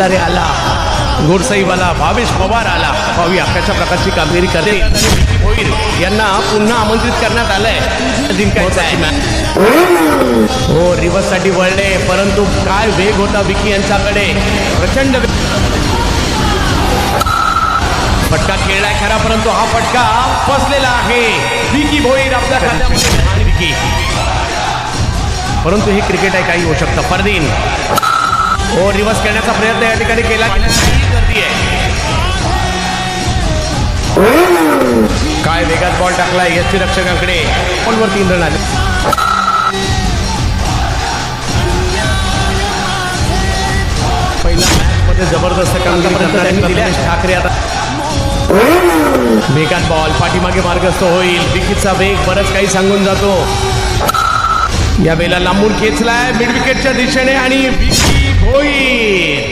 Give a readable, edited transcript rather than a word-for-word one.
आला रे आला, गोडसाईवाला भावेश पवार आला. पाहूया कशा प्रकारची कामगिरी करते होईल. यांना पुन्हा आमंत्रित करण्यात आलंय जिंकायचं आहे. हो, रिव्हर्स साठी वळले, परंतु काय वेग होता विकी यांच्याकडे. प्रचंड फटका खेळलाय खरा, परंतु हा फटका फसलेला आहे. विकी भोईर आपल्या खात्यामध्ये आणि विकी, परंतु हे क्रिकेट आहे, काही होऊ शकतं. फरदीन हो, रिव्हर्स करण्याचा प्रयत्न या ठिकाणी केला. काय वेगात बॉल टाकला यष्टी रक्षकांकडे. बॉलवर 3 रन आले. पहिल्या मॅच मध्ये जबरदस्त कामगिरी करणारे दिनेश ठाकरे आता वेगात बॉल पाठीमागे मार्गस्थ होईल. विकीचा वेग बरंच काही सांगून जातो. या वेळेला लांबून खेचलाय मिड विकेटच्या दिशेने आणि विकी भोईर